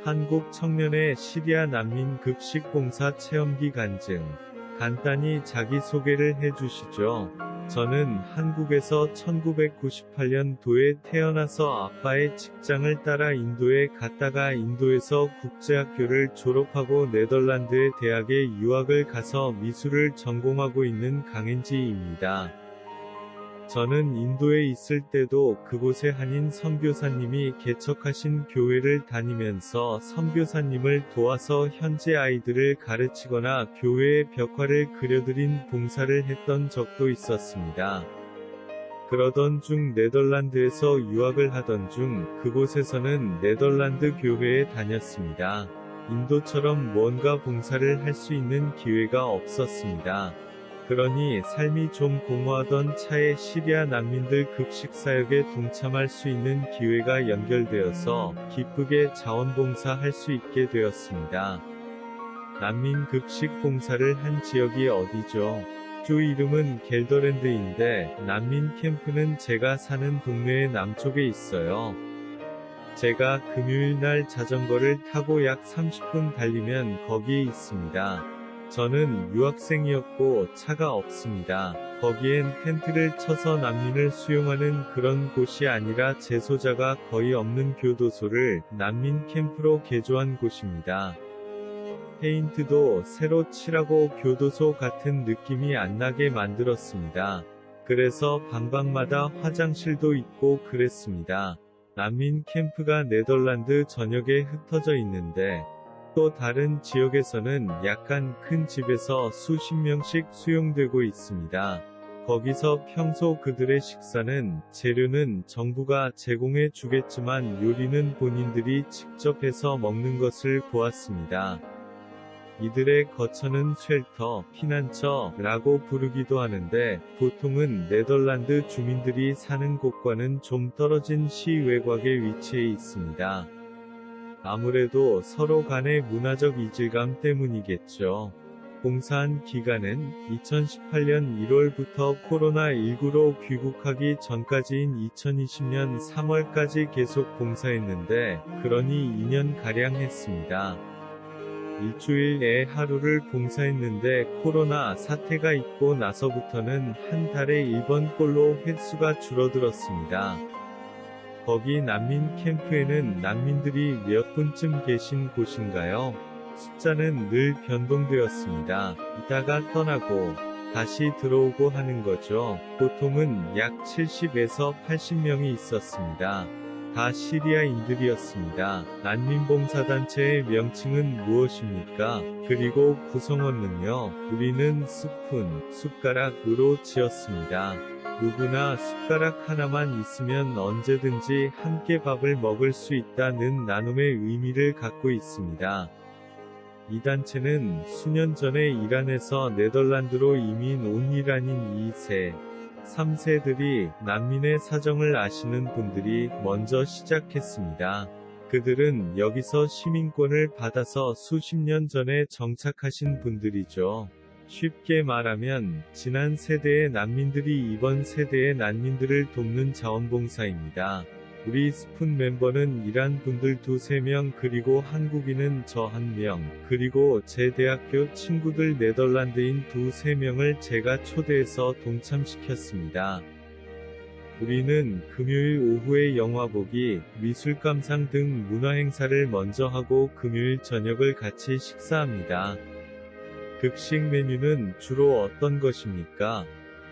한국 청년의 시리아 난민 급식 봉사 체험기 간증. 간단히 자기소개를 해주시죠. 저는 한국에서 1998년도에 태어나서 아빠의 직장을 따라 인도에 갔다가 인도에서 국제학교를 졸업하고 네덜란드의 대학에 유학을 가서 미술을 전공하고 있는 강은지입니다. 저는 인도에 있을 때도 그곳의 한인 선교사님이 개척하신 교회를 다니면서 선교사님을 도와서 현지 아이들을 가르치거나 교회의 벽화를 그려드린 봉사를 했던 적도 있었습니다. 그러던 중 네덜란드에서 유학을 하던 중 그곳에서는 네덜란드 교회에 다녔습니다. 인도처럼 뭔가 봉사를 할 수 있는 기회가 없었습니다. 그러니 삶이 좀 공허하던 차에 시리아 난민들 급식 사역에 동참할 수 있는 기회가 연결되어서 기쁘게 자원봉사할 수 있게 되었습니다. 난민 급식 봉사를 한 지역이 어디죠? 주 이름은 겔더랜드인데 난민 캠프는 제가 사는 동네의 남쪽에 있어요. 제가 금요일날 자전거를 타고 약 30분 달리면 거기에 있습니다. 저는 유학생이었고 차가 없습니다. 거기엔 텐트를 쳐서 난민을 수용하는 그런 곳이 아니라 재소자가 거의 없는 교도소를 난민 캠프로 개조한 곳입니다. 페인트도 새로 칠하고 교도소 같은 느낌이 안 나게 만들었습니다. 그래서 방방마다 화장실도 있고 그랬습니다. 난민 캠프가 네덜란드 전역에 흩어져 있는데 또 다른 지역에서는 약간 큰 집에서 수십 명씩 수용되고 있습니다. 거기서 평소 그들의 식사는 재료는 정부가 제공해 주겠지만 요리는 본인들이 직접 해서 먹는 것을 보았습니다. 이들의 거처는 쉘터, 피난처라고 부르기도 하는데 보통은 네덜란드 주민들이 사는 곳과는 좀 떨어진 시 외곽에 위치해 있습니다. 아무래도 서로 간의 문화적 이질감 때문이겠죠. 봉사한 기간은 2018년 1월부터 코로나19로 귀국하기 전까지인 2020년 3월까지 계속 봉사했는데, 그러니 2년가량 했습니다. 일주일에 하루를 봉사했는데 코로나 사태가 있고 나서부터는 한 달에 1번꼴로 횟수가 줄어들었습니다. 거기 난민 캠프에는 난민들이 몇 분쯤 계신 곳인가요? 숫자는 늘 변동되었습니다. 이따가 떠나고 다시 들어오고 하는 거죠. 보통은 약 70에서 80명이 있었습니다. 다 시리아인들이었습니다. 난민봉사단체의 명칭은 무엇입니까? 그리고 구성원은요? 우리는 스푼, 숟가락으로 지었습니다. 누구나 숟가락 하나만 있으면 언제든지 함께 밥을 먹을 수 있다는 나눔의 의미를 갖고 있습니다. 이 단체는 수년 전에 이란에서 네덜란드로 이민 온 이란인 2세, 3세들이 난민의 사정을 아시는 분들이 먼저 시작했습니다. 그들은 여기서 시민권을 받아서 수십 년 전에 정착하신 분들이죠. 쉽게 말하면 지난 세대의 난민들이 이번 세대의 난민들을 돕는 자원봉사입니다. 우리 스푼 멤버는 이란 분들 2~3명 그리고 한국인은 저 1명 그리고 제 대학교 친구들 네덜란드인 2~3명을 제가 초대해서 동참시켰습니다. 우리는 금요일 오후에 영화 보기, 미술 감상 등 문화행사를 먼저 하고 금요일 저녁을 같이 식사합니다. 급식 메뉴는 주로 어떤 것입니까?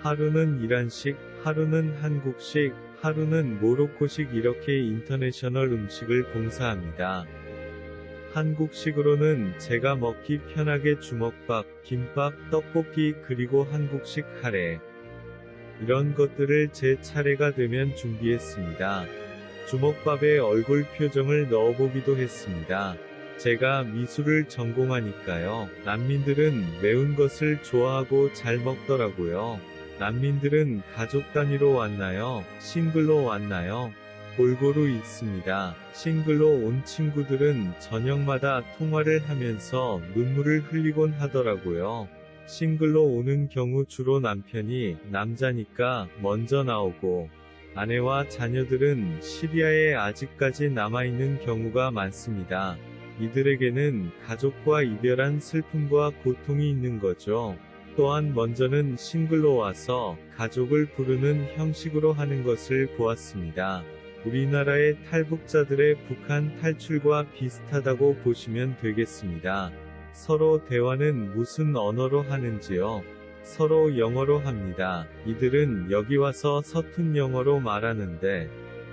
하루는 이란식, 하루는 한국식, 하루는 모로코식 이렇게 인터내셔널 음식을 봉사합니다. 한국식으로는 제가 먹기 편하게 주먹밥, 김밥, 떡볶이 그리고 한국식 카레 이런 것들을 제 차례가 되면 준비했습니다. 주먹밥에 얼굴 표정을 넣어보기도 했습니다. 제가 미술을 전공하니까요. 난민들은 매운 것을 좋아하고 잘 먹더라고요. 난민들은 가족 단위로 왔나요? 싱글로 왔나요? 골고루 있습니다. 싱글로 온 친구들은 저녁마다 통화를 하면서 눈물을 흘리곤 하더라고요. 싱글로 오는 경우 주로 남편이 남자니까 먼저 나오고 아내와 자녀들은 시리아에 아직까지 남아있는 경우가 많습니다. 이들에게는 가족과 이별한 슬픔과 고통이 있는 거죠. 또한 먼저는 싱글로 와서 가족을 부르는 형식으로 하는 것을 보았습니다. 우리나라의 탈북자들의 북한 탈출과 비슷하다고 보시면 되겠습니다. 서로 대화는 무슨 언어로 하는지요? 서로 영어로 합니다. 이들은 여기 와서 서툰 영어로 말하는데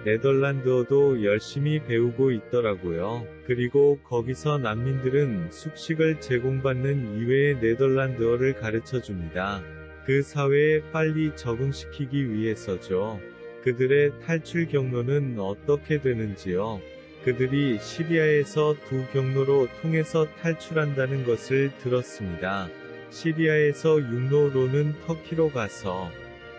네덜란드어도 열심히 배우고 있더라고요. 그리고 거기서 난민들은 숙식을 제공받는 이외의 네덜란드어를 가르쳐 줍니다. 그 사회에 빨리 적응시키기 위해서죠. 그들의 탈출 경로는 어떻게 되는지요? 그들이 시리아에서 두 경로로 통해서 탈출한다는 것을 들었습니다. 시리아에서 육로로는 터키로 가서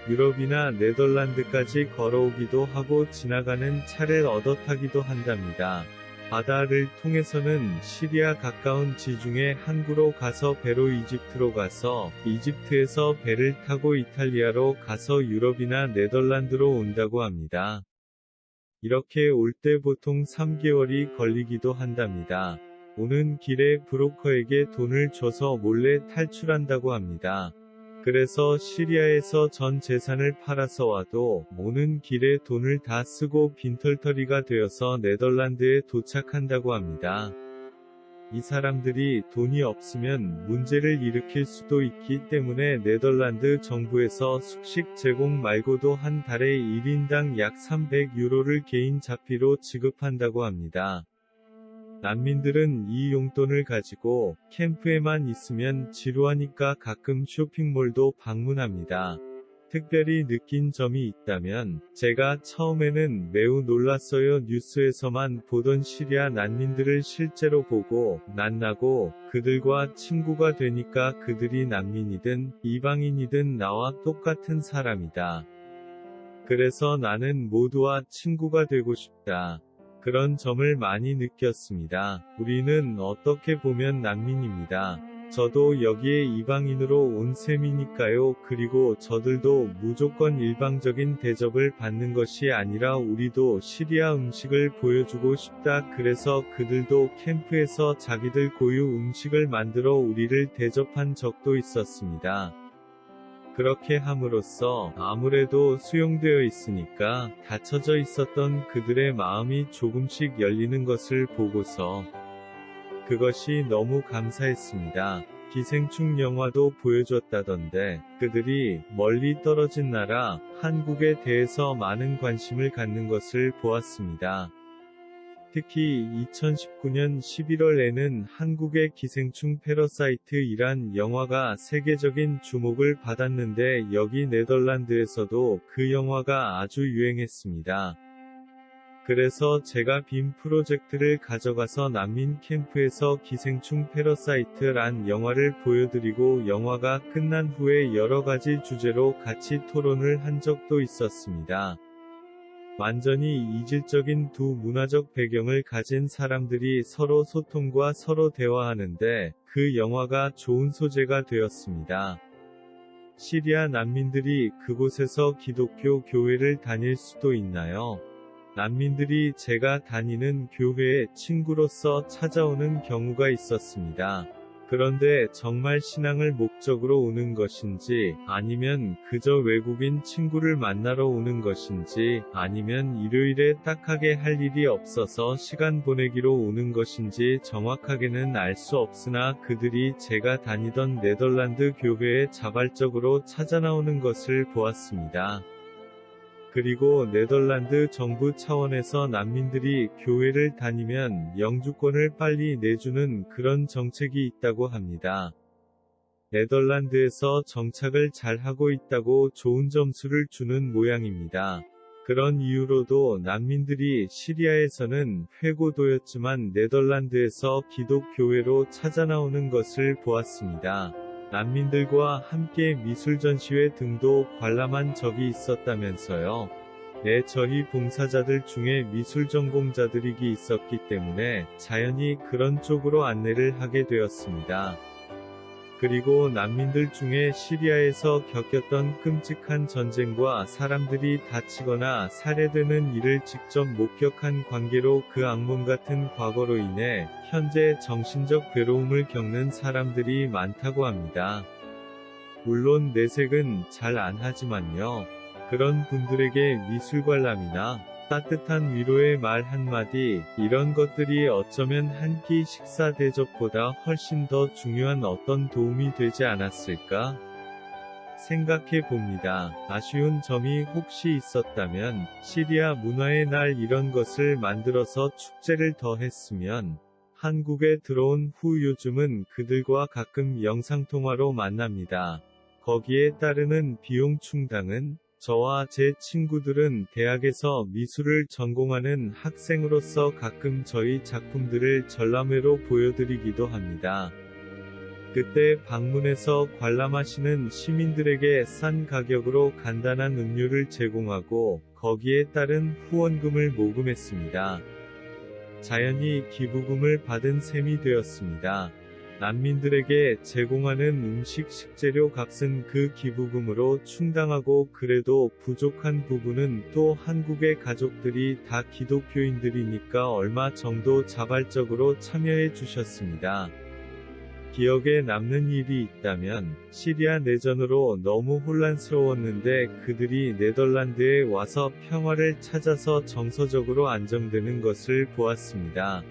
유럽이나 네덜란드까지 걸어오기도 하고 지나가는 차를 얻어 타기도 한답니다. 바다를 통해서는 시리아 가까운 지중해 항구로 가서 배로 이집트로 가서 이집트에서 배를 타고 이탈리아로 가서 유럽이나 네덜란드로 온다고 합니다. 이렇게 올 때 보통 3개월이 걸리기도 한답니다. 오는 길에 브로커에게 돈을 줘서 몰래 탈출한다고 합니다. 그래서 시리아에서 전 재산을 팔아서 와도 오는 길에 돈을 다 쓰고 빈털터리가 되어서 네덜란드에 도착한다고 합니다. 이 사람들이 돈이 없으면 문제를 일으킬 수도 있기 때문에 네덜란드 정부에서 숙식 제공 말고도 한 달에 1인당 약 300유로를 개인 자비로 지급한다고 합니다. 난민들은 이 용돈을 가지고 캠프에만 있으면 지루하니까 가끔 쇼핑몰도 방문합니다. 특별히 느낀 점이 있다면 제가 처음에는 매우 놀랐어요. 뉴스에서만 보던 시리아 난민들을 실제로 보고 만나고 그들과 친구가 되니까 그들이 난민이든 이방인이든 나와 똑같은 사람이다. 그래서 나는 모두와 친구가 되고 싶다. 그런 점을 많이 느꼈습니다. 우리는 어떻게 보면 난민입니다. 저도 여기에 이방인으로 온 셈이니까요. 그리고 저들도 무조건 일방적인 대접을 받는 것이 아니라 우리도 시리아 음식을 보여주고 싶다. 그래서 그들도 캠프에서 자기들 고유 음식을 만들어 우리를 대접한 적도 있었습니다. 그렇게 함으로써 아무래도 수용되어 있으니까 닫혀져 있었던 그들의 마음이 조금씩 열리는 것을 보고서 그것이 너무 감사했습니다. 기생충 영화도 보여줬다던데 그들이 멀리 떨어진 나라 한국에 대해서 많은 관심을 갖는 것을 보았습니다. 특히 2019년 11월에는 한국의 기생충 패러사이트이란 영화가 세계적인 주목을 받았는데 여기 네덜란드에서도 그 영화가 아주 유행했습니다. 그래서 제가 빔 프로젝트를 가져가서 난민 캠프에서 기생충 패러사이트란 영화를 보여드리고 영화가 끝난 후에 여러 가지 주제로 같이 토론을 한 적도 있었습니다. 완전히 이질적인 두 문화적 배경을 가진 사람들이 서로 소통과 서로 대화하는데 그 영화가 좋은 소재가 되었습니다. 시리아 난민들이 그곳에서 기독교 교회를 다닐 수도 있나요? 난민들이 제가 다니는 교회에 친구로서 찾아오는 경우가 있었습니다. 그런데 정말 신앙을 목적으로 오는 것인지, 아니면 그저 외국인 친구를 만나러 오는 것인지, 아니면 일요일에 딱하게 할 일이 없어서 시간 보내기로 오는 것인지 정확하게는 알 수 없으나 그들이 제가 다니던 네덜란드 교회에 자발적으로 찾아나오는 것을 보았습니다. 그리고 네덜란드 정부 차원에서 난민들이 교회를 다니면 영주권을 빨리 내주는 그런 정책이 있다고 합니다. 네덜란드에서 정착을 잘 하고 있다고 좋은 점수를 주는 모양입니다. 그런 이유로도 난민들이 시리아에서는 회고도였지만 네덜란드에서 기독교회로 찾아나오는 것을 보았습니다. 난민들과 함께 미술전시회 등도 관람한 적이 있었다면서요. 네, 저희 봉사자들 중에 미술 전공자들이 있었기 때문에 자연히 그런 쪽으로 안내를 하게 되었습니다. 그리고 난민들 중에 시리아에서 겪었던 끔찍한 전쟁과 사람들이 다치거나 살해되는 일을 직접 목격한 관계로 그 악몽 같은 과거로 인해 현재 정신적 괴로움을 겪는 사람들이 많다고 합니다. 물론 내색은 잘 안 하지만요. 그런 분들에게 미술관람이나 따뜻한 위로의 말 한마디, 이런 것들이 어쩌면 한 끼 식사 대접보다 훨씬 더 중요한 어떤 도움이 되지 않았을까? 생각해 봅니다. 아쉬운 점이 혹시 있었다면, 시리아 문화의 날 이런 것을 만들어서 축제를 더 했으면, 한국에 들어온 후 요즘은 그들과 가끔 영상통화로 만납니다. 거기에 따르는 비용 충당은, 저와 제 친구들은 대학에서 미술을 전공하는 학생으로서 가끔 저희 작품들을 전람회로 보여드리기도 합니다. 그때 방문해서 관람하시는 시민들에게 싼 가격으로 간단한 음료를 제공하고 거기에 따른 후원금을 모금했습니다. 자연히 기부금을 받은 셈이 되었습니다. 난민들에게 제공하는 음식 식재료 값은 그 기부금으로 충당하고 그래도 부족한 부분은 또 한국의 가족들이 다 기독교인들이니까 얼마 정도 자발적으로 참여해 주셨습니다. 기억에 남는 일이 있다면, 시리아 내전으로 너무 혼란스러웠는데 그들이 네덜란드에 와서 평화를 찾아서 정서적으로 안정되는 것을 보았습니다.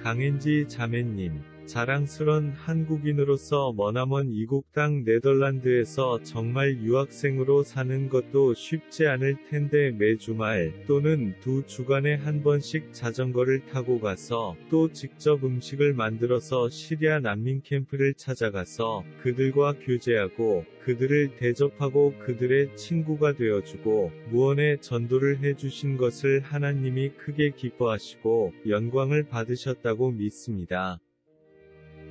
강엔지 자매님, 자랑스런 한국인으로서 머나먼 이국 땅 네덜란드에서 정말 유학생으로 사는 것도 쉽지 않을 텐데 매 주말 또는 두 주간에 한 번씩 자전거를 타고 가서 또 직접 음식을 만들어서 시리아 난민 캠프를 찾아가서 그들과 교제하고 그들을 대접하고 그들의 친구가 되어주고 무언의 전도를 해주신 것을 하나님이 크게 기뻐하시고 영광을 받으셨다고 믿습니다.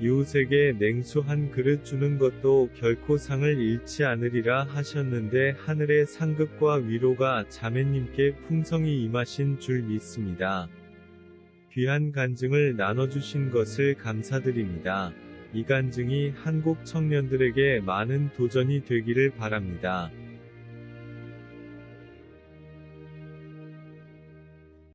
이웃에게 냉수 한 그릇 주는 것도 결코 상을 잃지 않으리라 하셨는데 하늘의 상급과 위로가 자매님께 풍성히 임하신 줄 믿습니다. 귀한 간증을 나눠주신 것을 감사드립니다. 이 간증이 한국 청년들에게 많은 도전이 되기를 바랍니다.